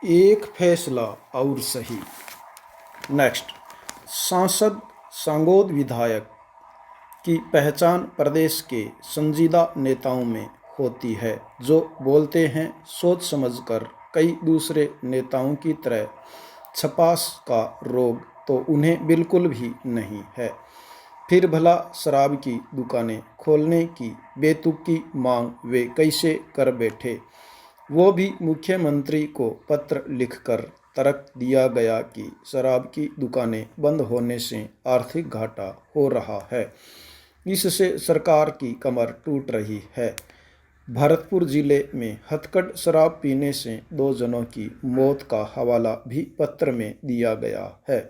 एक फैसला और सही। नेक्स्ट, सांसद सांगोद विधायक की पहचान प्रदेश के संजीदा नेताओं में होती है, जो बोलते हैं सोच समझकर। कई दूसरे नेताओं की तरह छपास का रोग तो उन्हें बिल्कुल भी नहीं है। फिर भला शराब की दुकानें खोलने की बेतुकी मांग वे कैसे कर बैठे? वो भी मुख्यमंत्री को पत्र लिखकर तर्क दिया गया कि शराब की दुकानें बंद होने से आर्थिक घाटा हो रहा है, इससे सरकार की कमर टूट रही है। भरतपुर जिले में हथकढ़ शराब पीने से 2 जनों की मौत का हवाला भी पत्र में दिया गया है।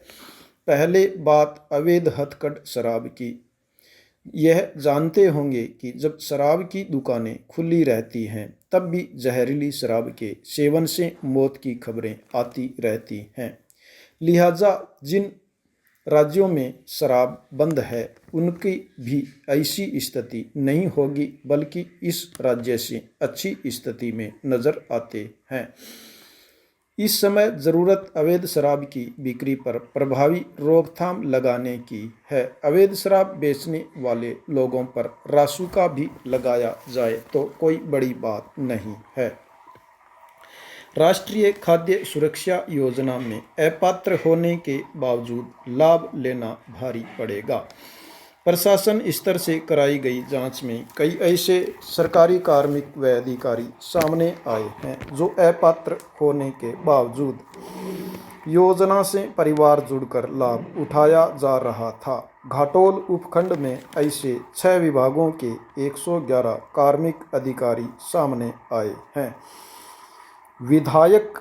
पहले बात अवैध हथकढ़ शराब की। यह जानते होंगे कि जब शराब की दुकानें खुली रहती हैं, तब भी जहरीली शराब के सेवन से मौत की खबरें आती रहती हैं। लिहाजा जिन राज्यों में शराब बंद है, उनकी भी ऐसी स्थिति नहीं होगी, बल्कि इस राज्य से अच्छी स्थिति में नजर आते हैं। इस समय ज़रूरत अवैध शराब की बिक्री पर प्रभावी रोकथाम लगाने की है। अवैध शराब बेचने वाले लोगों पर रासुका भी लगाया जाए तो कोई बड़ी बात नहीं है। राष्ट्रीय खाद्य सुरक्षा योजना में अपात्र होने के बावजूद लाभ लेना भारी पड़ेगा। प्रशासन स्तर से कराई गई जांच में कई ऐसे सरकारी कार्मिक व अधिकारी सामने आए हैं जो अपात्र होने के बावजूद योजना से परिवार जुड़कर लाभ उठाया जा रहा था। घाटोल उपखंड में ऐसे 6 विभागों के 111 कार्मिक अधिकारी सामने आए हैं। विधायक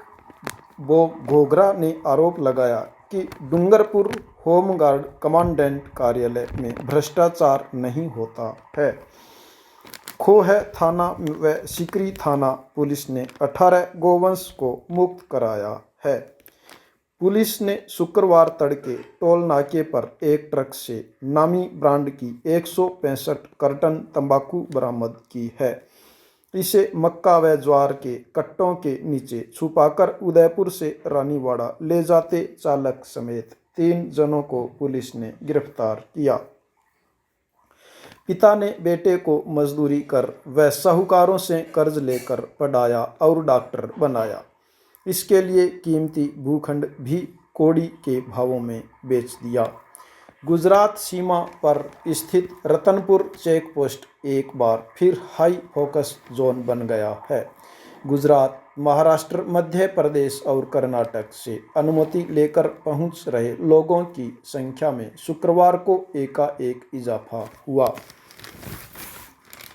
घोगरा ने आरोप लगाया कि डूंगरपुर होमगार्ड कमांडेंट कार्यालय में भ्रष्टाचार नहीं होता है। खोह थाना व सिकरी थाना पुलिस ने 18 गोवंश को मुक्त कराया है। पुलिस ने शुक्रवार तड़के टोल नाके पर एक ट्रक से नामी ब्रांड की 165 कार्टन तंबाकू बरामद की है। इसे मक्का व ज्वार के कट्टों के नीचे छुपाकर उदयपुर से रानीवाड़ा ले जाते चालक समेत 3 जनों को पुलिस ने गिरफ्तार किया। पिता ने बेटे को मजदूरी कर व साहूकारों से कर्ज लेकर पढ़ाया और डॉक्टर बनाया। इसके लिए कीमती भूखंड भी कौड़ी के भावों में बेच दिया। गुजरात सीमा पर स्थित रतनपुर चेक पोस्ट एक बार फिर हाई फोकस जोन बन गया है। गुजरात, महाराष्ट्र, मध्य प्रदेश और कर्नाटक से अनुमति लेकर पहुंच रहे लोगों की संख्या में शुक्रवार को एकाएक इजाफा हुआ।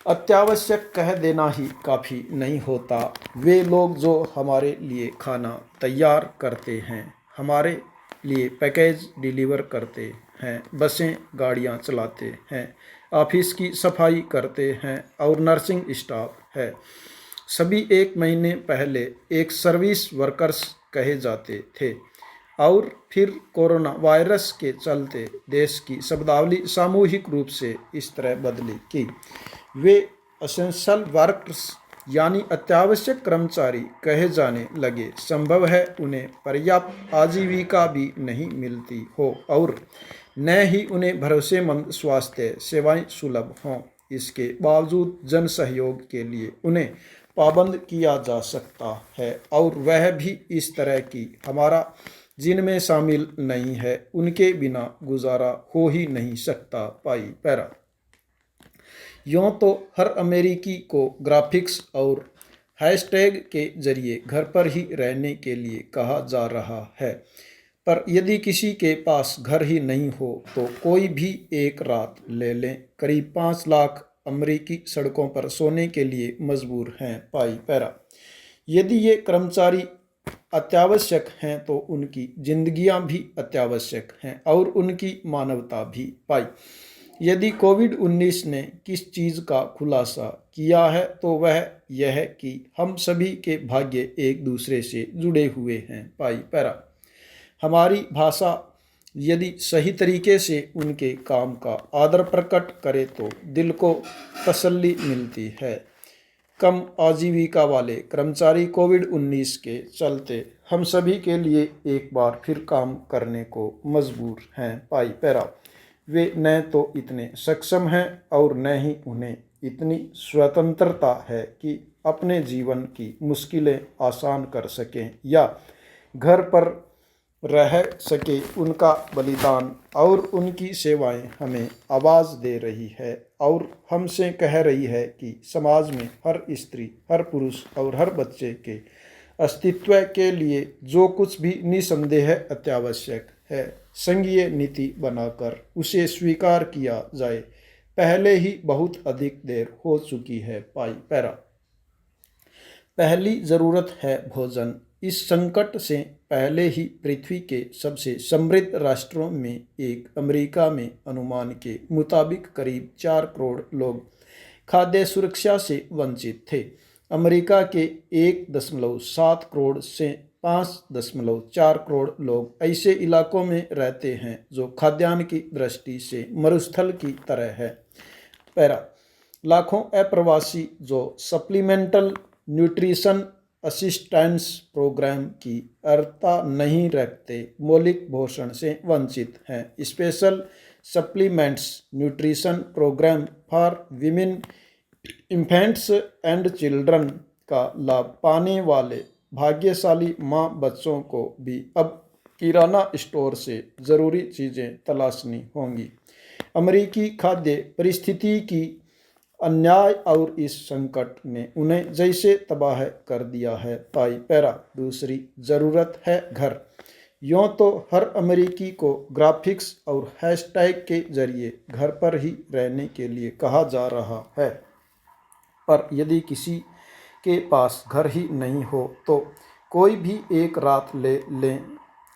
अत्यावश्यक कह देना ही काफ़ी नहीं होता। वे लोग जो हमारे लिए खाना तैयार करते हैं, हमारे लिए पैकेज डिलीवर करते हैं, बसें गाड़ियां चलाते हैं, ऑफिस की सफाई करते हैं और नर्सिंग स्टाफ है, सभी 1 महीने पहले एक सर्विस वर्कर्स कहे जाते थे और फिर कोरोना वायरस के चलते देश की शब्दावली सामूहिक रूप से इस तरह बदली कि वे एसेंशियल वर्कर्स यानी अत्यावश्यक कर्मचारी कहे जाने लगे। संभव है उन्हें पर्याप्त आजीविका भी नहीं मिलती हो और न ही उन्हें भरोसेमंद स्वास्थ्य सेवाएं सुलभ हों। इसके बावजूद जन सहयोग के लिए उन्हें पाबंद किया जा सकता है और वह भी इस तरह की हमारा जिनमें शामिल नहीं है, उनके बिना गुजारा हो ही नहीं सकता। पाई पैरा। यूँ तो हर अमेरिकी को ग्राफिक्स और हैशटैग के जरिए घर पर ही रहने के लिए कहा जा रहा है, पर यदि किसी के पास घर ही नहीं हो तो कोई भी एक रात ले लें। करीब 5 लाख अमेरिकी सड़कों पर सोने के लिए मजबूर हैं। पाई पैरा। यदि ये कर्मचारी अत्यावश्यक हैं तो उनकी जिंदगियां भी अत्यावश्यक हैं और उनकी मानवता भी। पाई। यदि कोविड-19 ने किस चीज़ का खुलासा किया है तो वह यह कि हम सभी के भाग्य एक दूसरे से जुड़े हुए हैं। पाई पैरा। हमारी भाषा यदि सही तरीके से उनके काम का आदर प्रकट करे तो दिल को तसल्ली मिलती है। कम आजीविका वाले कर्मचारी कोविड-19 के चलते हम सभी के लिए एक बार फिर काम करने को मजबूर हैं। पाई पैरा। वे न तो इतने सक्षम हैं और न ही उन्हें इतनी स्वतंत्रता है कि अपने जीवन की मुश्किलें आसान कर सकें या घर पर रह सके। उनका बलिदान और उनकी सेवाएं हमें आवाज़ दे रही है और हमसे कह रही है कि समाज में हर स्त्री, हर पुरुष और हर बच्चे के अस्तित्व के लिए जो कुछ भी निसंदेह अत्यावश्यक है, संघीय नीति बनाकर उसे स्वीकार किया जाए। पहले ही बहुत अधिक देर हो चुकी है। पाई पैरा। पहली ज़रूरत है भोजन। इस संकट से पहले ही पृथ्वी के सबसे समृद्ध राष्ट्रों में एक अमेरिका में अनुमान के मुताबिक करीब 4 करोड़ लोग खाद्य सुरक्षा से वंचित थे। अमेरिका के 1.7 करोड़ से 5.4 करोड़ लोग ऐसे इलाकों में रहते हैं जो खाद्यान्न की दृष्टि से मरुस्थल की तरह है। पैरा। लाखों अप्रवासी जो सप्लीमेंटल न्यूट्रिशन असिस्टेंस प्रोग्राम की अर्हता नहीं रखते, मौलिक पोषण से वंचित हैं। Special supplements nutrition programme for women, infants and children का लाभ पाने वाले भाग्यशाली माँ बच्चों को भी अब किराना स्टोर से ज़रूरी चीज़ें तलाशनी होंगी। अमेरिकी खाद्य परिस्थिति की अन्याय और इस संकट ने उन्हें जैसे तबाह कर दिया है। पाई पैरा। दूसरी ज़रूरत है घर। यूँ तो हर अमेरिकी को ग्राफिक्स और हैशटैग के जरिए घर पर ही रहने के लिए कहा जा रहा है, पर यदि किसी के पास घर ही नहीं हो तो कोई भी एक रात ले लें।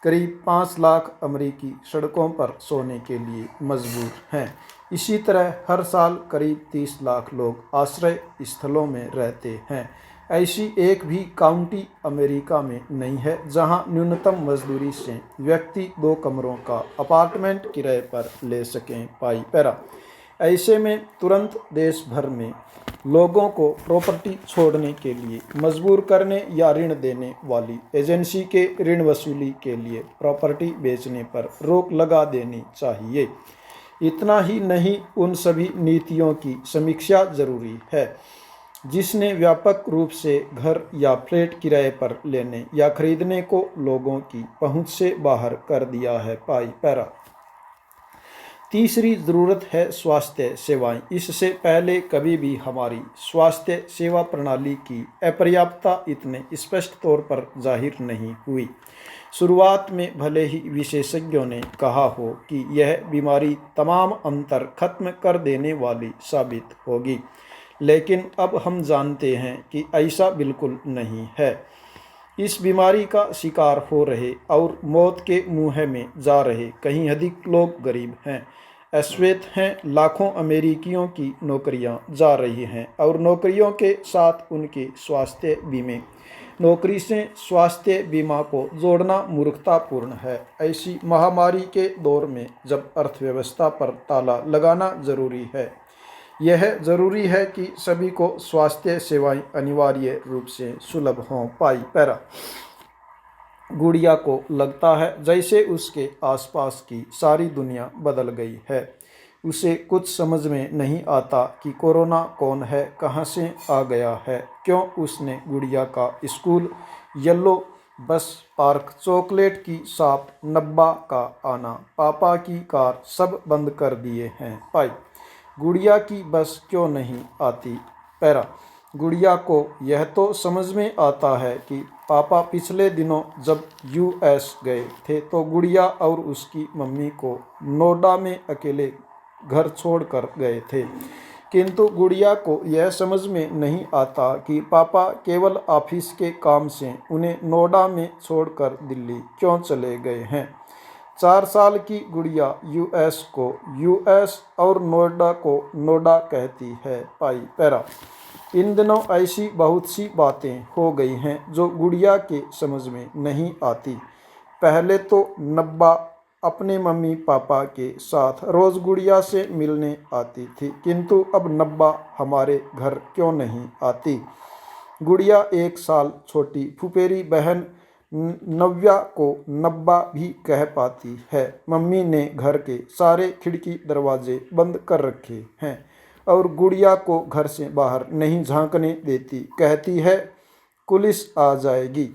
करीब 5 लाख अमेरिकी सड़कों पर सोने के लिए मजबूर हैं। इसी तरह हर साल करीब 30 लाख लोग आश्रय स्थलों में रहते हैं। ऐसी एक भी काउंटी अमेरिका में नहीं है जहां न्यूनतम मजदूरी से व्यक्ति 2 कमरों का अपार्टमेंट किराए पर ले सकें। पाई पैरा। ऐसे में तुरंत देश भर में लोगों को प्रॉपर्टी छोड़ने के लिए मजबूर करने या ऋण देने वाली एजेंसी के ऋण वसूली के लिए प्रॉपर्टी बेचने पर रोक लगा देनी चाहिए। इतना ही नहीं, उन सभी नीतियों की समीक्षा जरूरी है जिसने व्यापक रूप से घर या फ्लैट किराए पर लेने या खरीदने को लोगों की पहुंच से बाहर कर दिया है। पाई पैरा। तीसरी ज़रूरत है स्वास्थ्य सेवाएं। इससे पहले कभी भी हमारी स्वास्थ्य सेवा प्रणाली की अपर्याप्तता इतने स्पष्ट तौर पर जाहिर नहीं हुई। शुरुआत में भले ही विशेषज्ञों ने कहा हो कि यह बीमारी तमाम अंतर खत्म कर देने वाली साबित होगी, लेकिन अब हम जानते हैं कि ऐसा बिल्कुल नहीं है। इस बीमारी का शिकार हो रहे और मौत के मुँह में जा रहे कहीं अधिक लोग गरीब हैं, अश्वेत हैं। लाखों अमेरिकियों की नौकरियां जा रही हैं और नौकरियों के साथ उनके स्वास्थ्य बीमे। नौकरी से स्वास्थ्य बीमा को जोड़ना मूर्खतापूर्ण है। ऐसी महामारी के दौर में जब अर्थव्यवस्था पर ताला लगाना जरूरी है, यह जरूरी है कि सभी को स्वास्थ्य सेवाएं अनिवार्य रूप से सुलभ हों। पाई पैरा। गुड़िया को लगता है जैसे उसके आसपास की सारी दुनिया बदल गई है। उसे कुछ समझ में नहीं आता कि कोरोना कौन है, कहाँ से आ गया है, क्यों उसने गुड़िया का स्कूल, येलो बस, पार्क, चॉकलेट की शॉप, नब्बा का आना, पापा की कार सब बंद कर दिए हैं। पाई। गुड़िया की बस क्यों नहीं आती। पैरा। गुड़िया को यह तो समझ में आता है कि पापा पिछले दिनों जब यूएस गए थे तो गुड़िया और उसकी मम्मी को नोएडा में अकेले घर छोड़कर गए थे, किंतु गुड़िया को यह समझ में नहीं आता कि पापा केवल ऑफिस के काम से उन्हें नोएडा में छोड़कर दिल्ली क्यों चले गए हैं। 4 साल की गुड़िया यूएस को यूएस और नोएडा को नोएडा कहती है। पाई पैरा। इन दिनों ऐसी बहुत सी बातें हो गई हैं जो गुड़िया के समझ में नहीं आती। पहले तो नब्बा अपने मम्मी पापा के साथ रोज़ गुड़िया से मिलने आती थी, किंतु अब नब्बा हमारे घर क्यों नहीं आती। गुड़िया 1 साल छोटी फुफेरी बहन नव्या को नब्बा भी कह पाती है। मम्मी ने घर के सारे खिड़की दरवाजे बंद कर रखे हैं और गुड़िया को घर से बाहर नहीं झांकने देती। कहती है पुलिस आ जाएगी।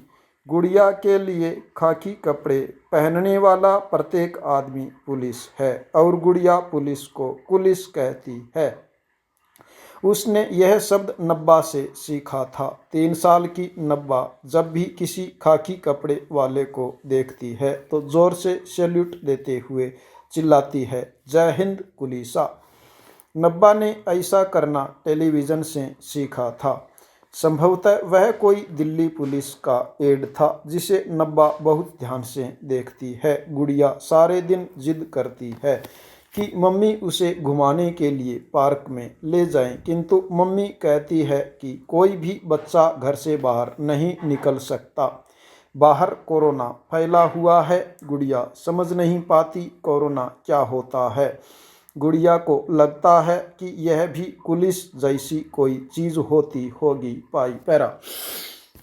गुड़िया के लिए खाकी कपड़े पहनने वाला प्रत्येक आदमी पुलिस है और गुड़िया पुलिस को पुलिस कहती है। उसने यह शब्द नब्बा से सीखा था। 3 साल की नब्बा जब भी किसी खाकी कपड़े वाले को देखती है तो जोर से सैल्यूट देते हुए चिल्लाती है, जय हिंद पुलिसा। नब्बा ने ऐसा करना टेलीविज़न से सीखा था। संभवतः वह कोई दिल्ली पुलिस का एड था जिसे नब्बा बहुत ध्यान से देखती है। गुड़िया सारे दिन जिद करती है कि मम्मी उसे घुमाने के लिए पार्क में ले जाएं, किंतु मम्मी कहती है कि कोई भी बच्चा घर से बाहर नहीं निकल सकता। बाहर कोरोना फैला हुआ है। गुड़िया समझ नहीं पाती कोरोना क्या होता है। गुड़िया को लगता है कि यह भी पुलिस जैसी कोई चीज़ होती होगी। पाई पैरा।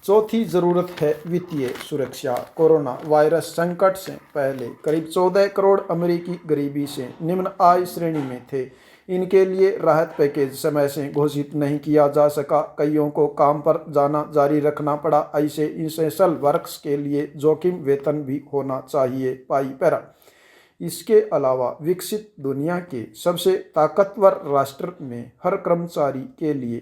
चौथी ज़रूरत है वित्तीय सुरक्षा। कोरोना वायरस संकट से पहले करीब 14 करोड़ अमेरिकी गरीबी से निम्न आय श्रेणी में थे। इनके लिए राहत पैकेज समय से घोषित नहीं किया जा सका। कईयों को काम पर जाना जारी रखना पड़ा। ऐसे इंसेंशियल वर्क्स के लिए जोखिम वेतन भी होना चाहिए। पाई पैरा। इसके अलावा विकसित दुनिया के सबसे ताकतवर राष्ट्र में हर कर्मचारी के लिए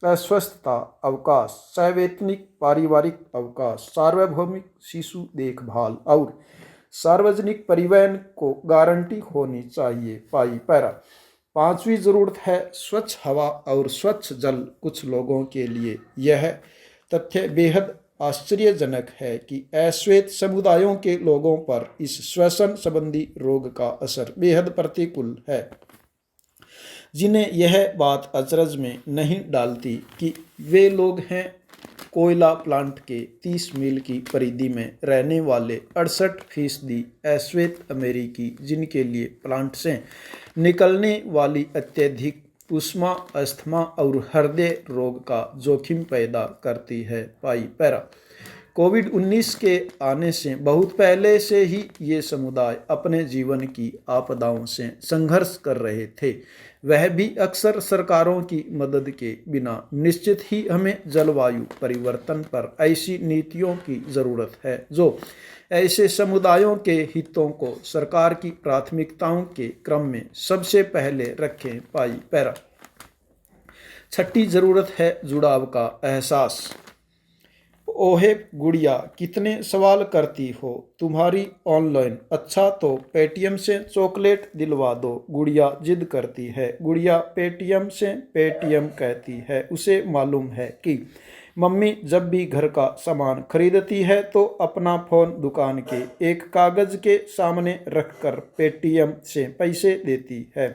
अस्वस्थता अवकाश, सवैतनिक पारिवारिक अवकाश, सार्वभौमिक शिशु देखभाल और सार्वजनिक परिवहन को गारंटी होनी चाहिए। पाई पैरा। 5वीं ज़रूरत है स्वच्छ हवा और स्वच्छ जल। कुछ लोगों के लिए यह तथ्य बेहद आश्चर्यजनक है कि अश्वेत समुदायों के लोगों पर इस श्वसन संबंधी रोग का असर बेहद प्रतिकूल है, जिन्हें यह बात अचरज में नहीं डालती कि वे लोग हैं कोयला प्लांट के 30 मील की परिधि में रहने वाले 68% अश्वेत अमेरिकी, जिनके लिए प्लांट से निकलने वाली अत्यधिक उष्मा अस्थमा और हृदय रोग का जोखिम पैदा करती है। पाई पैरा। कोविड-19 के आने से बहुत पहले से ही ये समुदाय अपने जीवन की आपदाओं से संघर्ष कर रहे थे, वह भी अक्सर सरकारों की मदद के बिना। निश्चित ही हमें जलवायु परिवर्तन पर ऐसी नीतियों की ज़रूरत है जो ऐसे समुदायों के हितों को सरकार की प्राथमिकताओं के क्रम में सबसे पहले रखें। पाई पैरा। 6ठी ज़रूरत है जुड़ाव का एहसास। ओहे गुड़िया, कितने सवाल करती हो। तुम्हारी ऑनलाइन अच्छा तो पेटीएम से चॉकलेट दिलवा दो। गुड़िया जिद करती है। गुड़िया पेटीएम से पेटीएम कहती है। उसे मालूम है कि मम्मी जब भी घर का सामान खरीदती है तो अपना फ़ोन दुकान के एक कागज़ के सामने रखकर पेटीएम से पैसे देती है।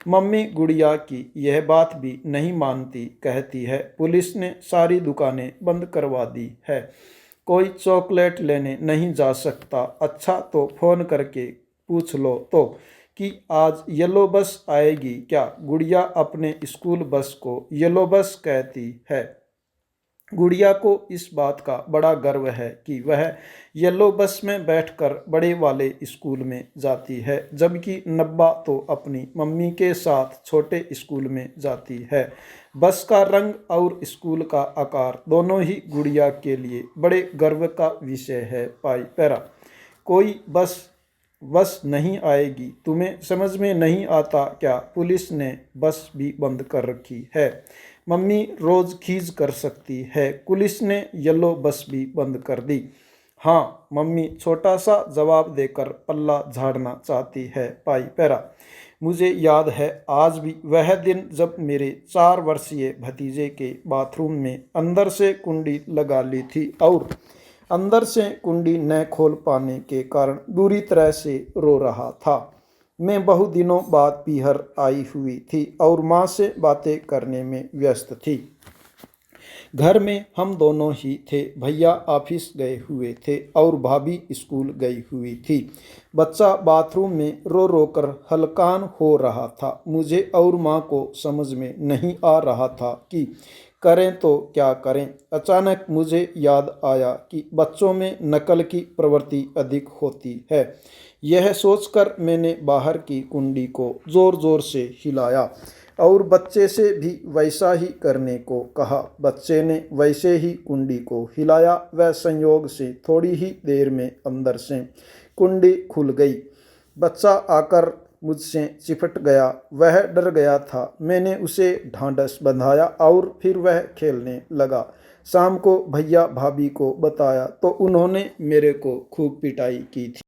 मम्मी गुड़िया की यह बात भी नहीं मानती। कहती है पुलिस ने सारी दुकानें बंद करवा दी है, कोई चॉकलेट लेने नहीं जा सकता। अच्छा तो फ़ोन करके पूछ लो तो कि आज येलो बस आएगी क्या। गुड़िया अपने स्कूल बस को येलो बस कहती है। गुड़िया को इस बात का बड़ा गर्व है कि वह येलो बस में बैठकर बड़े वाले स्कूल में जाती है, जबकि नब्बा तो अपनी मम्मी के साथ छोटे स्कूल में जाती है। बस का रंग और स्कूल का आकार दोनों ही गुड़िया के लिए बड़े गर्व का विषय है। पाई पैरा। कोई बस नहीं आएगी। तुम्हें समझ में नहीं आता क्या, पुलिस ने बस भी बंद कर रखी है। मम्मी रोज़ खीज कर सकती है, पुलिस ने येलो बस भी बंद कर दी। हाँ, मम्मी छोटा सा जवाब देकर पल्ला झाड़ना चाहती है। पाई पैरा। मुझे याद है आज भी वह दिन जब मेरे 4 वर्षीय भतीजे के बाथरूम में अंदर से कुंडी लगा ली थी और अंदर से कुंडी न खोल पाने के कारण बुरी तरह से रो रहा था। मैं बहुत दिनों बाद पीहर आई हुई थी और माँ से बातें करने में व्यस्त थी। घर में हम दोनों ही थे। भैया ऑफिस गए हुए थे और भाभी स्कूल गई हुई थी। बच्चा बाथरूम में रो रो कर हलकान हो रहा था। मुझे और माँ को समझ में नहीं आ रहा था कि करें तो क्या करें। अचानक मुझे याद आया कि बच्चों में नकल की प्रवृत्ति अधिक होती है। यह सोचकर मैंने बाहर की कुंडी को जोर जोर से हिलाया और बच्चे से भी वैसा ही करने को कहा। बच्चे ने वैसे ही कुंडी को हिलाया। वह संयोग से थोड़ी ही देर में अंदर से कुंडी खुल गई। बच्चा आकर मुझसे चिपट गया। वह डर गया था। मैंने उसे ढांढस बंधाया और फिर वह खेलने लगा। शाम को भैया भाभी को बताया तो उन्होंने मेरे को खूब पिटाई की थी।